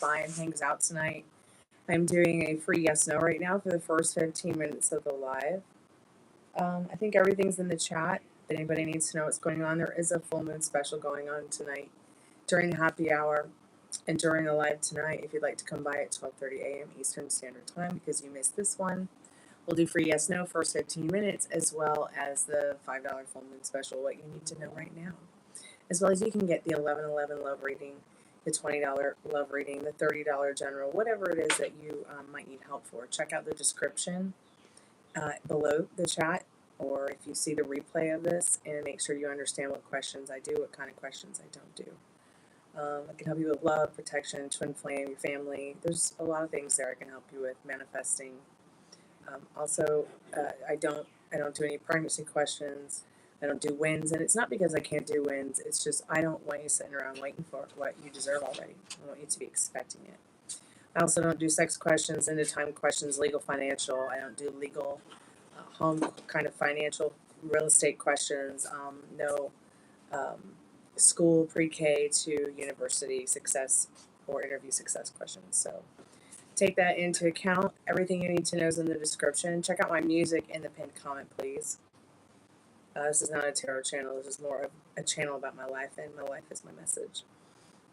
by and hangs out tonight. I'm doing a free yes/no right now for the first 15 minutes of the live. I think everything's in the chat. If anybody needs to know what's going on, there is a full moon special going on tonight during the happy hour and during the live tonight. If you'd like to come by at 12:30 a.m. Eastern Standard Time because you missed this one, we'll do free yes/no first 15 minutes, as well as the $5 full moon special, what you need to know right now. As well as you can get the 11/11 love reading, the $20 love reading, the $30 general, whatever it is that you might need help for. Check out the description below the chat, or if you see the replay of this, and make sure you understand what questions I do, what kind of questions I don't do. I can help you with love, protection, twin flame, your family. There's a lot of things there I can help you with, manifesting. Also, I don't do any pregnancy questions. I don't do wins, and it's not because I can't do wins. It's just I don't want you sitting around waiting for what you deserve already. I want you to be expecting it. I also don't do sex questions, end of time questions, legal, financial. I don't do legal, home kind of financial, real estate questions. No school, pre-K to university success or interview success questions. So take that into account. Everything you need to know is in the description. Check out my music in the pinned comment, please. This is not a tarot channel. This is more of a channel about my life, and my life is my message.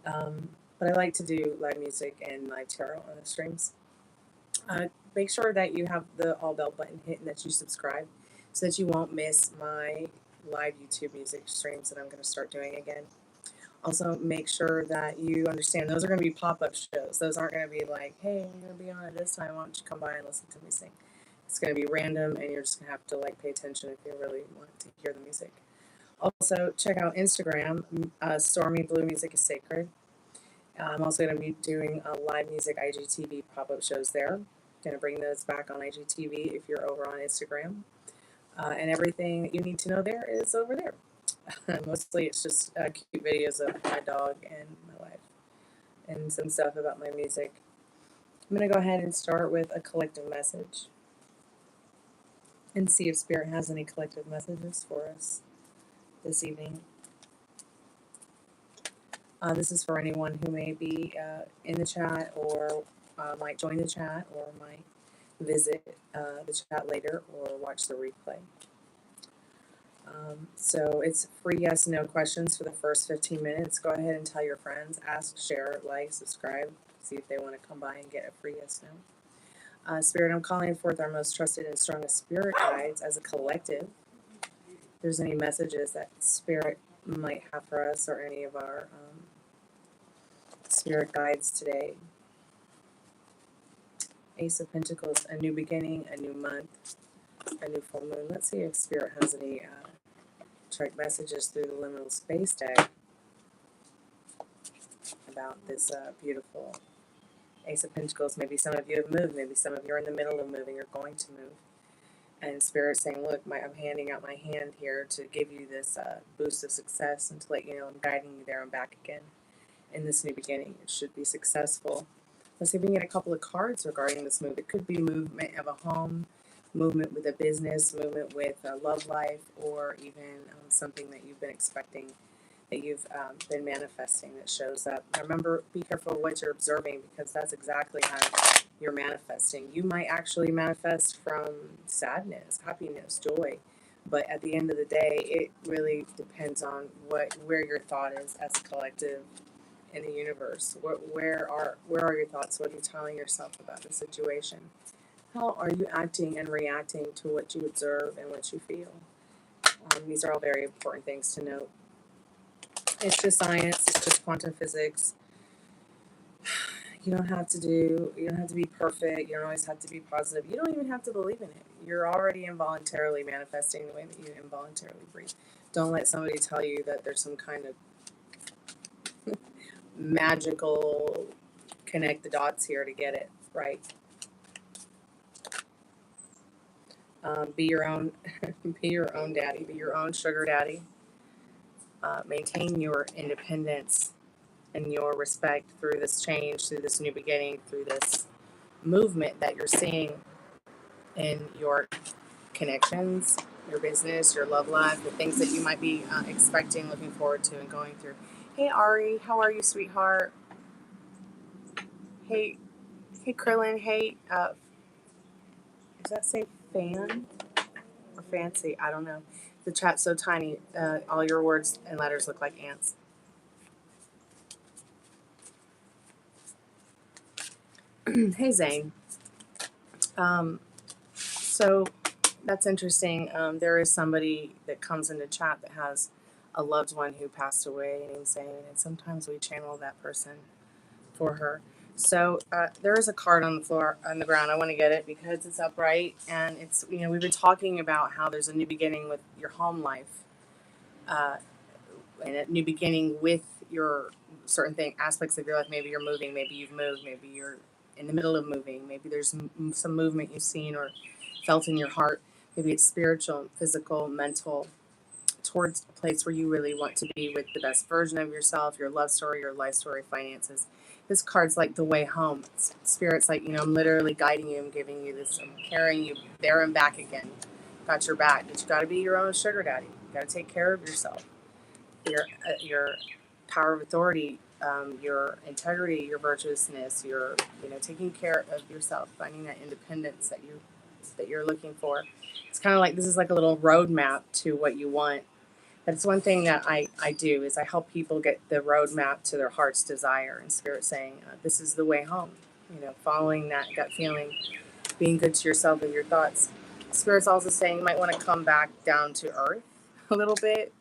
But I like to do live music and live tarot on the streams. Make sure that you have the all bell button hit and that you subscribe so that you won't miss my live YouTube music streams that I'm going to start doing again. Also, make sure that you understand those are going to be pop-up shows. Those aren't going to be like, hey, I'm going to be on at this time. Why don't you come by and listen to me sing? It's going to be random, and you're just going to have to like pay attention if you really want to hear the music. Also, check out Instagram. Stormy Blue Music is Sacred. I'm also going to be doing live music IGTV pop-up shows there. Going to bring those back on IGTV if you're over on Instagram. And everything that you need to know there is over there. Mostly it's just cute videos of my dog and my life and some stuff about my music. I'm going to go ahead and start with a collective message and see if Spirit has any collective messages for us this evening. This is for anyone who may be in the chat or might join the chat or might visit the chat later or watch the replay. So it's free yes/no questions for the first 15 minutes. Go ahead and tell your friends, ask, share, like, subscribe, see if they want to come by and get a free yes/no. Spirit, I'm calling forth our most trusted and strongest spirit guides as a collective. If there's any messages that Spirit might have for us or any of our spirit guides today. Ace of Pentacles, a new beginning, a new month, a new full moon. Let's see if Spirit has any direct messages through the liminal space deck about this beautiful Ace of Pentacles. Maybe some of you have moved. Maybe some of you are in the middle of moving. You're going to move. And Spirit's saying, look, I'm handing out my hand here to give you this boost of success and to let you know I'm guiding you there and back again in this new beginning. It should be successful. Let's see if we can get a couple of cards regarding this move. It could be movement of a home, movement with a business, movement with a love life, or even something that you've been expecting, that you've been manifesting that shows up. Remember, be careful what you're observing, because that's exactly how you're manifesting. You might actually manifest from sadness, happiness, joy, but at the end of the day, it really depends on where your thought is as a collective in the universe. Where are your thoughts? What are you telling yourself about the situation? How are you acting and reacting to what you observe and what you feel? These are all very important things to note. It's just science. It's just quantum physics. You don't have to be perfect. You don't always have to be positive. You don't even have to believe in it. You're already involuntarily manifesting the way that you involuntarily breathe. Don't let somebody tell you that there's some kind of magical connect the dots here to get it right. Be your own daddy. Be your own sugar daddy. Maintain your independence and your respect through this change, through this new beginning, through this movement that you're seeing in your connections, your business, your love life, the things that you might be expecting, looking forward to, and going through. Hey, Ari, how are you, sweetheart? Hey, hey, Krillin. Hey, does that say fan or fancy? I don't know. The chat's so tiny. All your words and letters look like ants. Hey, Zane. So that's interesting. There is somebody that comes into chat that has a loved one who passed away named Zane, and sometimes we channel that person for her. So there is a card on the floor, on the ground. I want to get it because it's upright, and it's, you know, we've been talking about how there's a new beginning with your home life, and a new beginning with your certain aspects of your life. Maybe you're moving, maybe you've moved, maybe you're in the middle of moving, maybe there's some movement you've seen or felt in your heart. Maybe it's spiritual, physical, mental, towards a place where you really want to be with the best version of yourself, your love story, your life story, finances. This card's like the way home. Spirit's like, you know, I'm literally guiding you. I'm giving you this. I'm carrying you there and back again. Got your back. But you got to be your own sugar daddy. You got to take care of yourself. Your power of authority, your integrity, your virtuousness, your, you know, taking care of yourself, finding that independence that you're looking for. It's kind of like, this is like a little roadmap to what you want. That's one thing that I do, is I help people get the roadmap to their heart's desire, and Spirit saying, this is the way home. You know, following that gut feeling, being good to yourself and your thoughts. Spirit's also saying you might want to come back down to earth a little bit,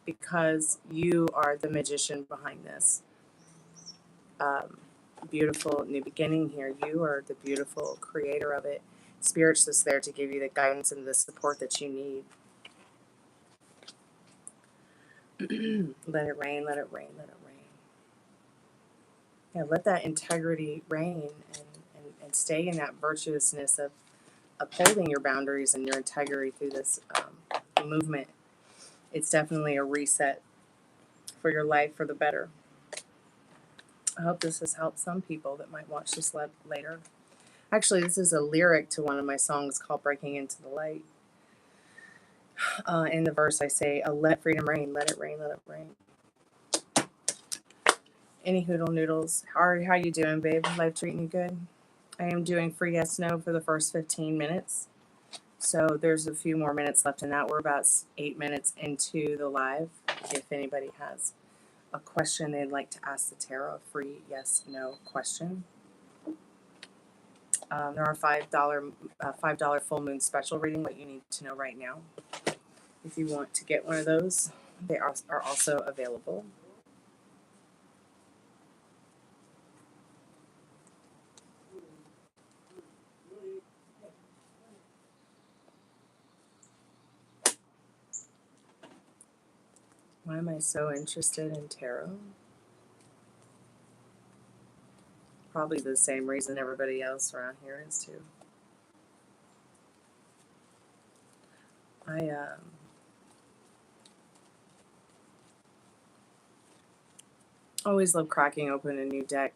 because you are the magician behind this. Beautiful new beginning here. You are the beautiful creator of it. Spirit's just there to give you the guidance and the support that you need. Let it rain, let it rain, let it rain. Yeah, let that integrity reign, and stay in that virtuousness of upholding your boundaries and your integrity through this movement. It's definitely a reset for your life for the better. I hope this has helped some people that might watch this later. Actually, this is a lyric to one of my songs called Breaking Into the Light. In the verse I say, let freedom rain, let it rain, let it rain. Any hoodle noodles. How you doing, babe? Life treating you good? I am doing free yes, no for the first 15 minutes. So there's a few more minutes left in that. We're about 8 minutes into the live. If anybody has a question they'd like to ask the tarot, a free yes, no question. There are $5 full moon special reading, what you need to know right now. If you want to get one of those, they are also available. Why am I so interested in tarot? Probably the same reason everybody else around here is too. I always love cracking open a new deck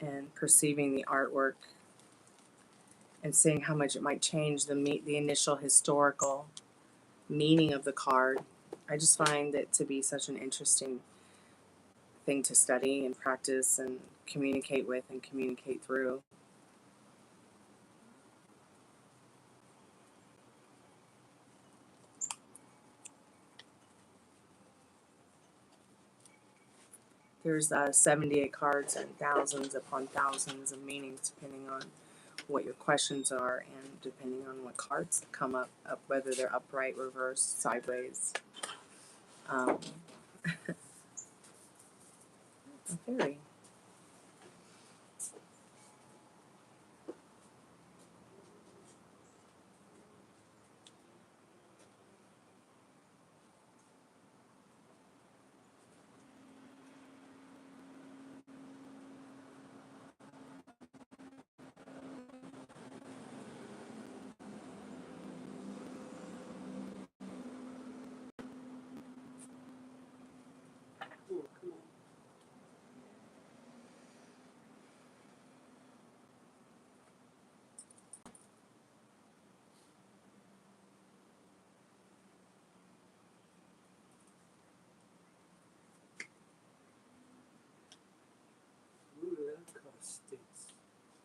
and perceiving the artwork and seeing how much it might change the initial historical meaning of the card. I just find it to be such an interesting thing to study and practice and communicate with and communicate through. There's 78 cards and thousands upon thousands of meanings depending on what your questions are and depending on what cards come up whether they're upright, reversed, sideways. A fairy.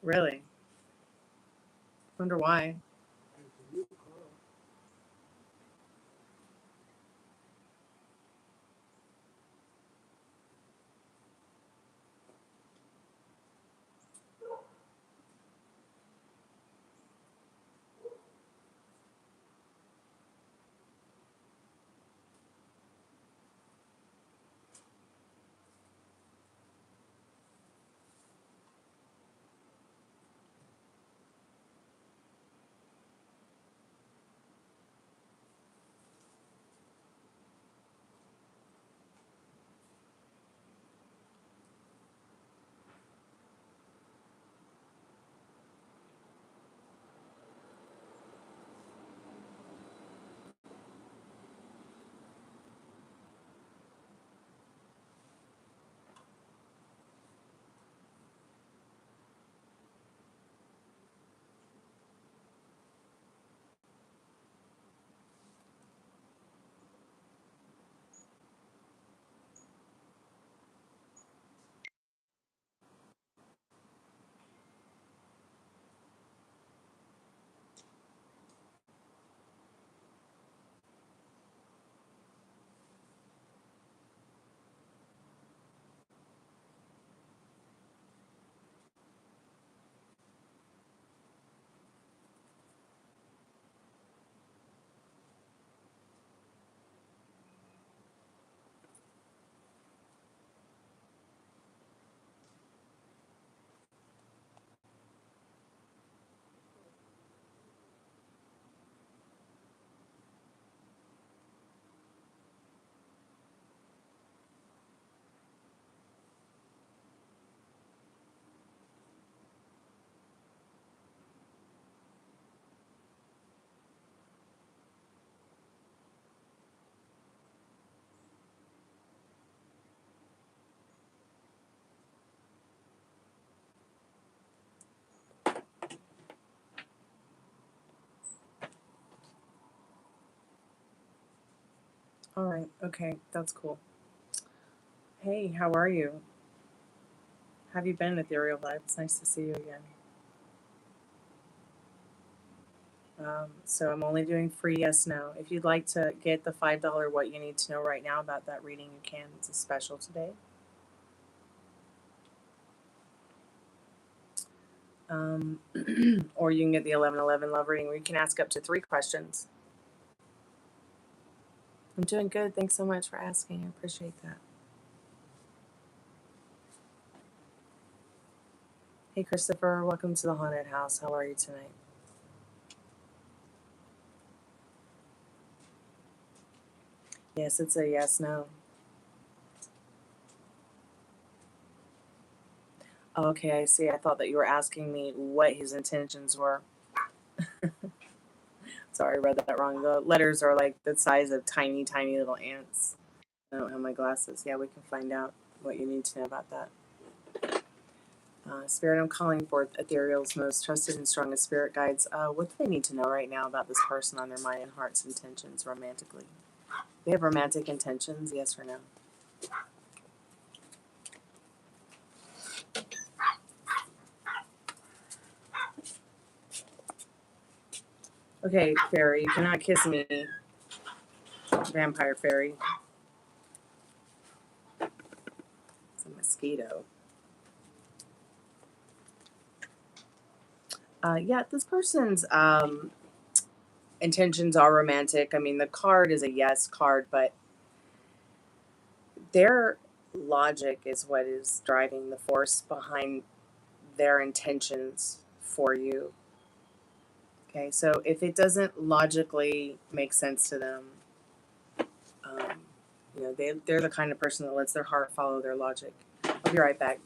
Really? Wonder why. All right. Okay. That's cool. Hey, how are you? Have you been, Ethereal Live? It's nice to see you again. So I'm only doing free yes, no. If you'd like to get the $5 what you need to know right now about that reading, you can. It's a special today. Or you can get the 11/11 love reading where you can ask up to 3 questions. I'm doing good. Thanks so much for asking. I appreciate that. Hey, Christopher. Welcome to the Haunted House. How are you tonight? Yes, it's a yes, no. Oh, okay, I see. I thought that you were asking me what his intentions were. Sorry, I read that wrong. The letters are like the size of tiny, tiny little ants. I don't have my glasses. Yeah, we can find out what you need to know about that. Spirit, I'm calling forth Ethereal's most trusted and strongest spirit guides. What do they need to know right now about this person on their mind and heart's intentions romantically? They have romantic intentions, yes or no? Okay, fairy, you cannot kiss me. Vampire fairy. It's a mosquito. Yeah, this person's intentions are romantic. I mean, the card is a yes card, but their logic is what is driving the force behind their intentions for you. Okay, so if it doesn't logically make sense to them, you know, they're the kind of person that lets their heart follow their logic. I'll be right back.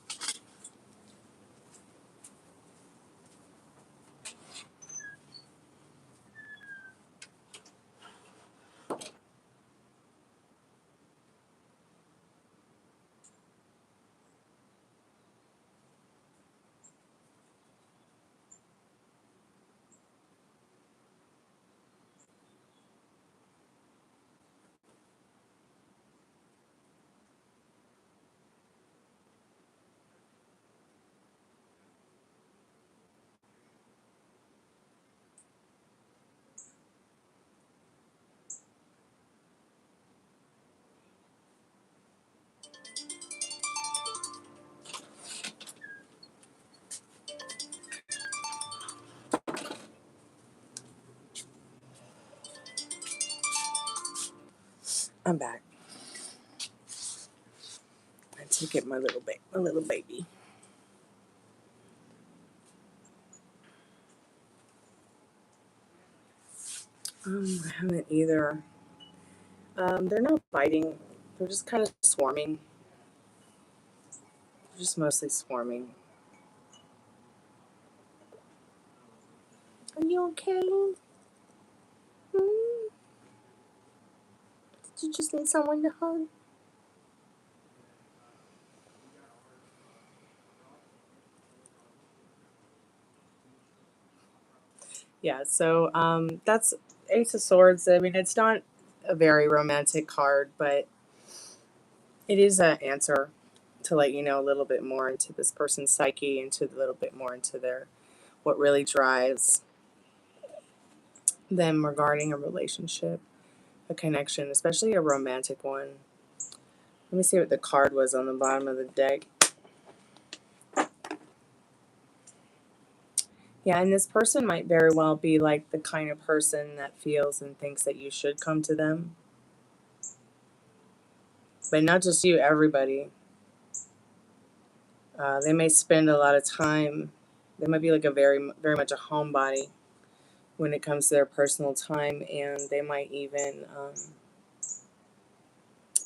I'm back. I had to get my little baby. I haven't either. They're not biting. They're just kind of swarming. They're just mostly swarming. Are you okay? Hmm? Did you just need someone to hug? Yeah, so that's Ace of Swords. I mean, it's not a very romantic card, but it is an answer to let you know a little bit more into this person's psyche, into a little bit more into their what really drives them regarding a relationship, a connection, especially a romantic one. Let me see what the card was on the bottom of the deck. Yeah, and this person might very well be like the kind of person that feels and thinks that you should come to them. But not just you, everybody. They may spend a lot of time. They might be like a very much a homebody when it comes to their personal time, and they might even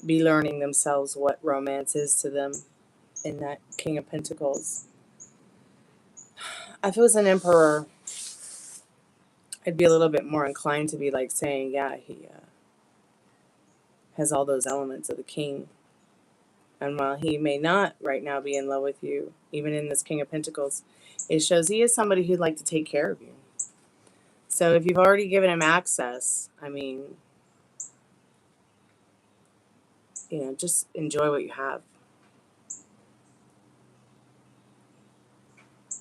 be learning themselves what romance is to them in that King of Pentacles. If it was an Emperor, I'd be a little bit more inclined to be like saying, yeah, he has all those elements of the King. And while he may not right now be in love with you, even in this King of Pentacles, it shows he is somebody who'd like to take care of you. So if you've already given him access, I mean, you know, just enjoy what you have.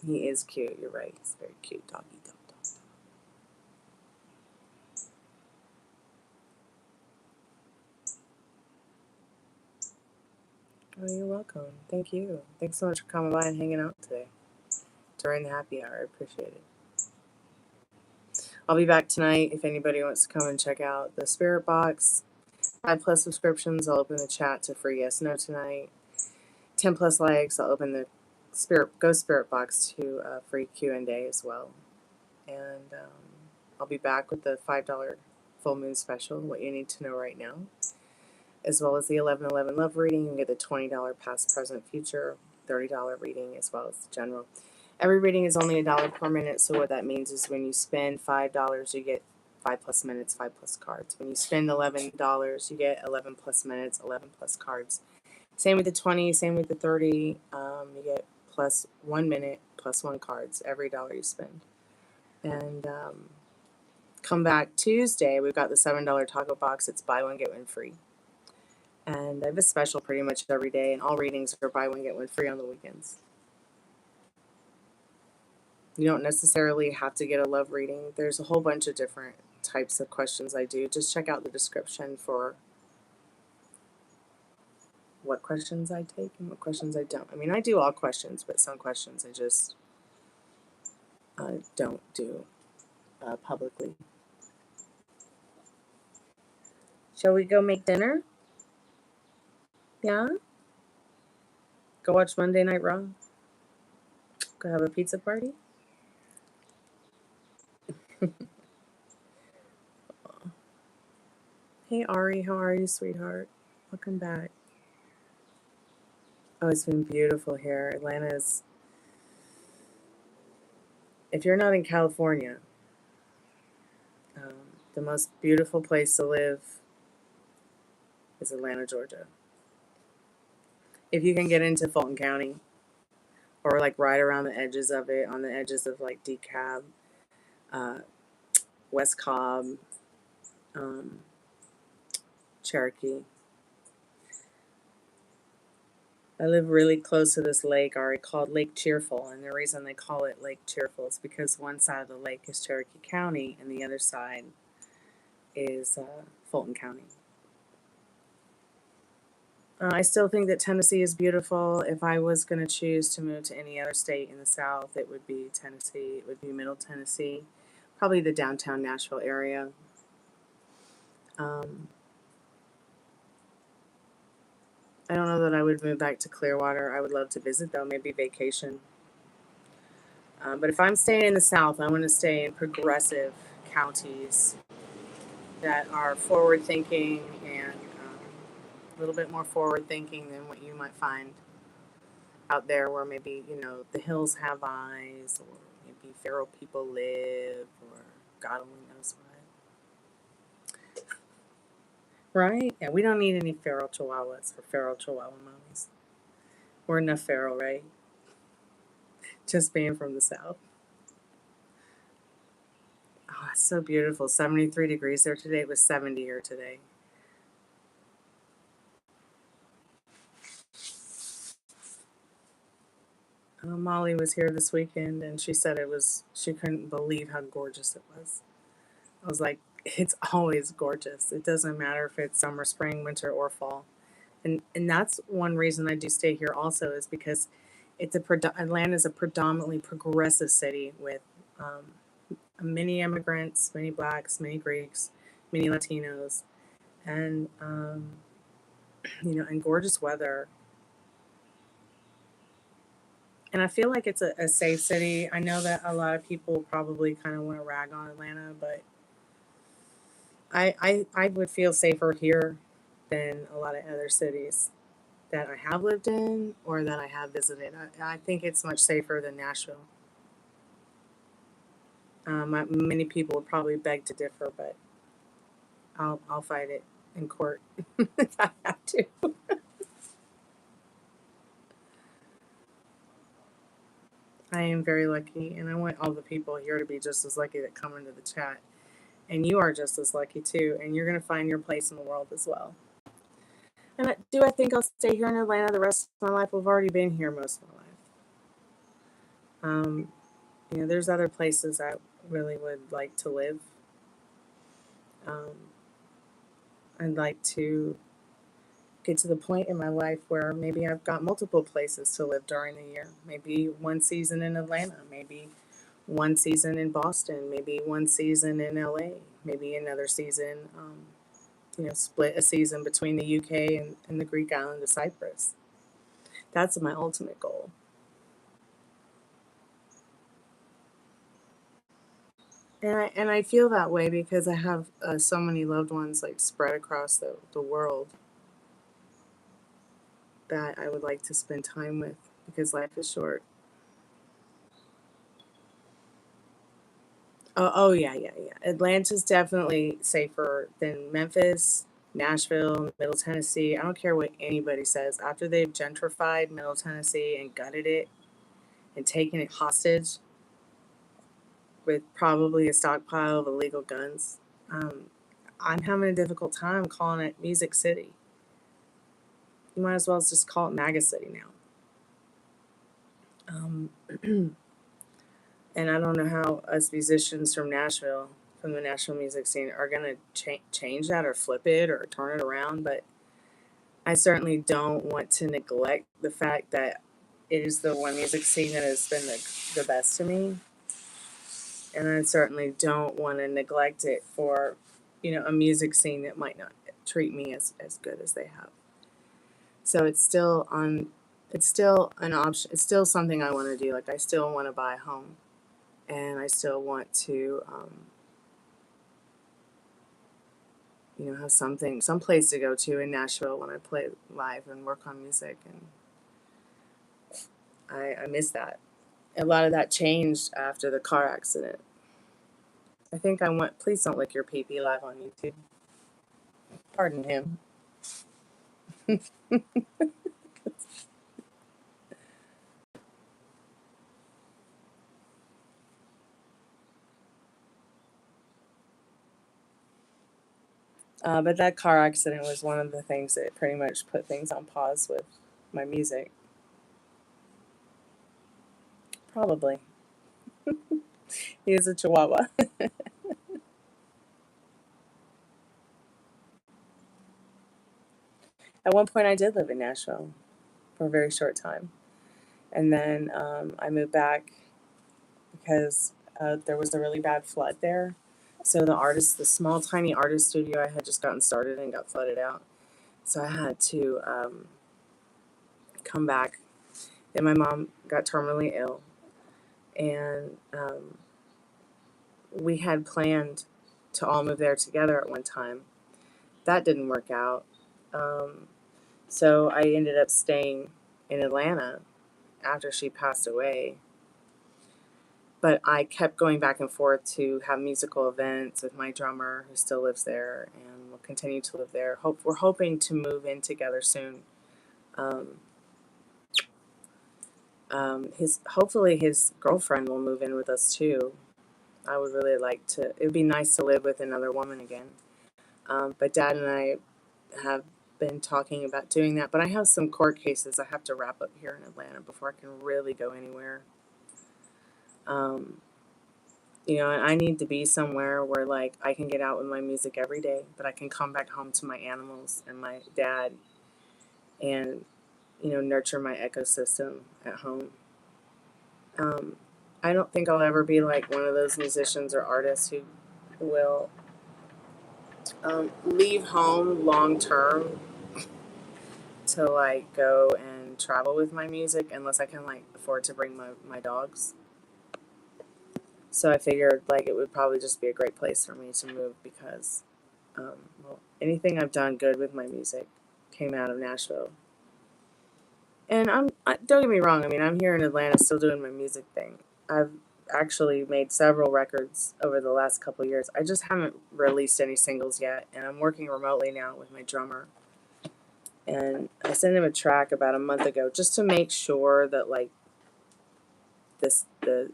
He is cute. You're right. He's very cute. Doggy dog dog. Oh, you're welcome. Thank you. Thanks so much for coming by and hanging out today during the happy hour. I appreciate it. I'll be back tonight if anybody wants to come and check out the Spirit Box. 5+ subscriptions. I'll open the chat to free yes no tonight. 10+ likes. I'll open the Ghost Spirit Box to free Q&A as well. And I'll be back with the $5 full moon special, what you need to know right now, as well as the 11/11 love reading. You can get the $20 past, present, future, $30 reading, as well as the general. Every reading is only $1 per minute, so what that means is when you spend $5, you get 5+ minutes, 5+ cards. When you spend $11, you get 11+ minutes, 11+ cards. Same with the 20, same with the 30. You get plus 1 minute, plus 1 cards every dollar you spend. And come back Tuesday, we've got the $7 taco box. It's buy one, get one free. And I have a special pretty much every day, and all readings are buy one, get one free on the weekends. You don't necessarily have to get a love reading. There's a whole bunch of different types of questions I do. Just check out the description for what questions I take and what questions I don't. I mean, I do all questions, but some questions I just don't do publicly. Shall we go make dinner? Yeah? Go watch Monday Night Raw? Go have a pizza party? Hey Ari, how are you, sweetheart? Welcome back. Oh, it's been beautiful here. Atlanta's, if you're not in California, the most beautiful place to live is Atlanta, Georgia. If you can get into Fulton County, or like right around the edges of it, on the edges of like DeKalb, West Cobb, Cherokee. I live really close to this lake, Ari, called Lake Cheerful, and the reason they call it Lake Cheerful is because one side of the lake is Cherokee County, and the other side is Fulton County. I still think that Tennessee is beautiful. If I was going to choose to move to any other state in the South, it would be Tennessee. It would be Middle Tennessee, probably the downtown Nashville area. I don't know that I would move back to Clearwater. I would love to visit, though, maybe vacation. But if I'm staying in the South, I want to stay in progressive counties that are forward thinking and a little bit more forward thinking than what you might find out there, where maybe, you know, the hills have eyes, or maybe feral people live, or God only knows what. Right? Yeah, we don't need any feral chihuahuas or feral chihuahua mommies. We're enough feral, right? Just being from the South. Oh, it's so beautiful. 73 degrees there today. It was 70 here today. Molly was here this weekend, and she said she couldn't believe how gorgeous it was. I was like, it's always gorgeous. It doesn't matter if it's summer, spring, winter, or fall. And that's one reason I do stay here also, is because Atlanta is a predominantly progressive city with many immigrants, many blacks, many Greeks, many Latinos, and and gorgeous weather. And I feel like it's a safe city. I know that a lot of people probably kind of want to rag on Atlanta, but I would feel safer here than a lot of other cities that I have lived in or that I have visited. I think it's much safer than Nashville. Many people would probably beg to differ, but I'll fight it in court if I have to. I am very lucky, and I want all the people here to be just as lucky that come into the chat. And you are just as lucky too, and you're going to find your place in the world as well. And do I think I'll stay here in Atlanta the rest of my life? I've already been here most of my life. There's other places I really would like to live. I'd like to get to the point in my life where maybe I've got multiple places to live during the year. Maybe one season in Atlanta, maybe one season in Boston, maybe one season in LA, maybe another season, split a season between the UK and the Greek island of Cyprus. That's my ultimate goal. And I feel that way because I have so many loved ones like spread across the world that I would like to spend time with, because life is short. Oh yeah. Atlanta's definitely safer than Memphis, Nashville, Middle Tennessee. I don't care what anybody says. After they've gentrified Middle Tennessee and gutted it and taken it hostage with probably a stockpile of illegal guns, I'm having a difficult time calling it Music City. You might as well just call it MAGA City now. And I don't know how us musicians from Nashville, from the Nashville music scene, are going to change that or flip it or turn it around. But I certainly don't want to neglect the fact that it is the one music scene that has been the best to me. And I certainly don't want to neglect it for, a music scene that might not treat me as good as they have. So it's still an option. It's still something I want to do. Like, I still want to buy a home. And I still want to, have some place to go to in Nashville when I play live and work on music. And I miss that. A lot of that changed after the car accident. I think please don't lick your pee-pee live on YouTube. Pardon him. But that car accident was one of the things that pretty much put things on pause with my music. Probably. He is a chihuahua. At one point, I did live in Nashville for a very short time. And then I moved back because there was a really bad flood there. So the small, tiny artist studio I had just gotten started and got flooded out. So I had to come back. Then my mom got terminally ill. And we had planned to all move there together at one time. That didn't work out. So I ended up staying in Atlanta after she passed away. But I kept going back and forth to have musical events with my drummer who still lives there and will continue to live there. We're hoping to move in together soon. Hopefully his girlfriend will move in with us too. I would really like to. It would be nice to live with another woman again. But Dad and I have been talking about doing that. But I have some court cases I have to wrap up here in Atlanta before I can really go anywhere. You know, and I need to be somewhere where, like, I can get out with my music every day, but I can come back home to my animals and my dad and, you know, nurture my ecosystem at home. I don't think I'll ever be like one of those musicians or artists who will leave home long term to, like, go and travel with my music unless I can, like, afford to bring my dogs. So I figured, like, it would probably just be a great place for me to move because, well, anything I've done good with my music came out of Nashville. And don't get me wrong, I mean, I'm here in Atlanta still doing my music thing. I've actually made several records over the last couple of years. I just haven't released any singles yet, and I'm working remotely now with my drummer. And I sent him a track about a month ago just to make sure that, like, the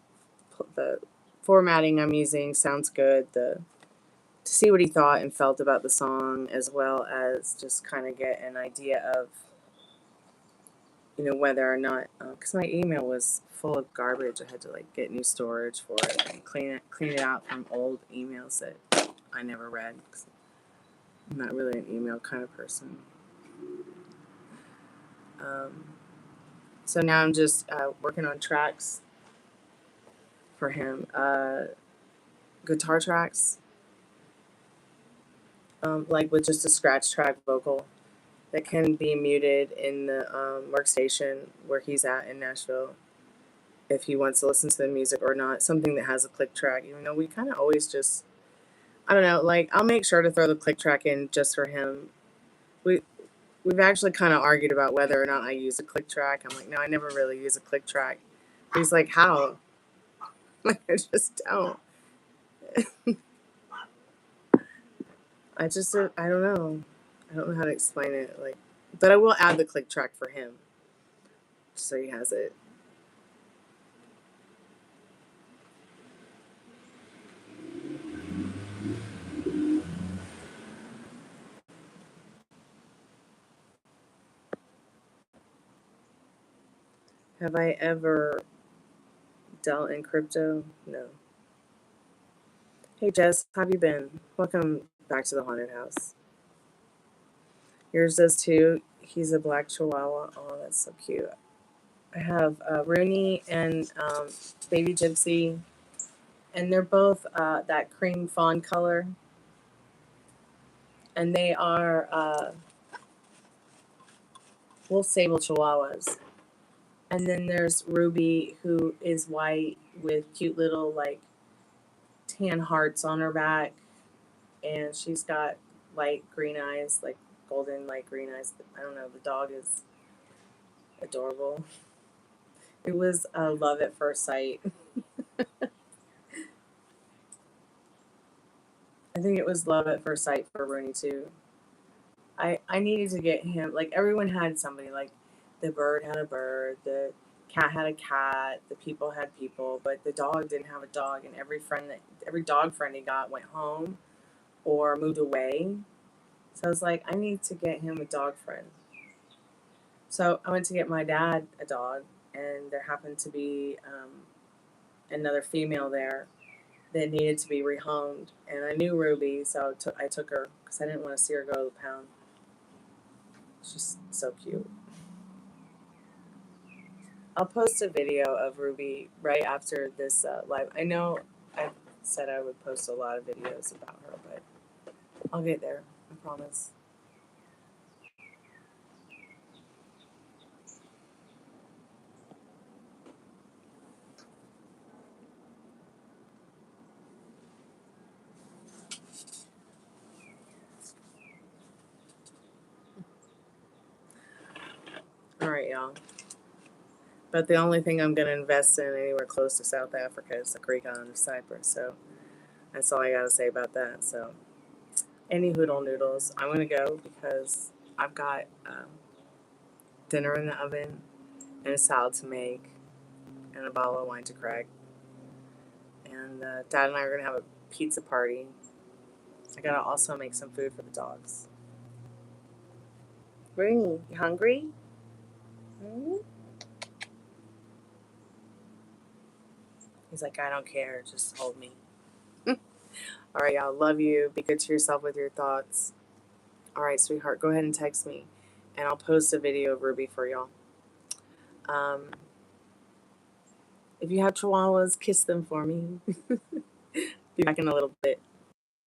formatting I'm using sounds good, to see what he thought and felt about the song, as well as just kind of get an idea of, you know, whether or not, because my email was full of garbage. I had to, like, get new storage for it and clean it out from old emails that I never read. 'Cause I'm not really an email kind of person. So now I'm just working on tracks for him, guitar tracks, like with just a scratch track vocal that can be muted in the workstation where he's at in Nashville if he wants to listen to the music or not. Something that has a click track. You know, we kind of always just, I don't know, like, I'll make sure to throw the click track in just for him. We've actually kind of argued about whether or not I use a click track. I'm like, no, I never really use a click track. He's like, how? Like, I just don't. I don't know. I don't know how to explain it. Like, but I will add the click track for him, so he has it. Have I ever dealt in crypto? No. Hey Jess, how have you been? Welcome back to the haunted house. Yours does too. He's a black chihuahua. Oh, that's so cute. I have Rooney and Baby Gypsy, and they're both that cream fawn color. And they are wolf sable chihuahuas. And then there's Ruby, who is white with cute little, like, tan hearts on her back. And she's got light green eyes, like golden light green eyes. I don't know, the dog is adorable. It was love at first sight. I think it was love at first sight for Rooney too. I needed to get him, like, everyone had somebody, like, the bird had a bird, the cat had a cat, the people had people, but the dog didn't have a dog, and every dog friend he got went home or moved away. So I was like, I need to get him a dog friend. So I went to get my dad a dog, and there happened to be another female there that needed to be rehomed, and I knew Ruby, so I took her because I didn't want to see her go to the pound. She's so cute. I'll post a video of Ruby right after this live. I know I said I would post a lot of videos about her, but I'll get there. I promise. All right, y'all. But the only thing I'm going to invest in anywhere close to South Africa is the Greek island of Cyprus. So that's all I got to say about that. So any hoodle noodles, I'm going to go because I've got dinner in the oven and a salad to make and a bottle of wine to crack. And Dad and I are going to have a pizza party. I got to also make some food for the dogs. Rooney, you hungry? Mm-hmm. He's like, I don't care. Just hold me. All right, y'all. Love you. Be good to yourself with your thoughts. All right, sweetheart. Go ahead and text me, and I'll post a video of Ruby for y'all. If you have chihuahuas, kiss them for me. Be back in a little bit.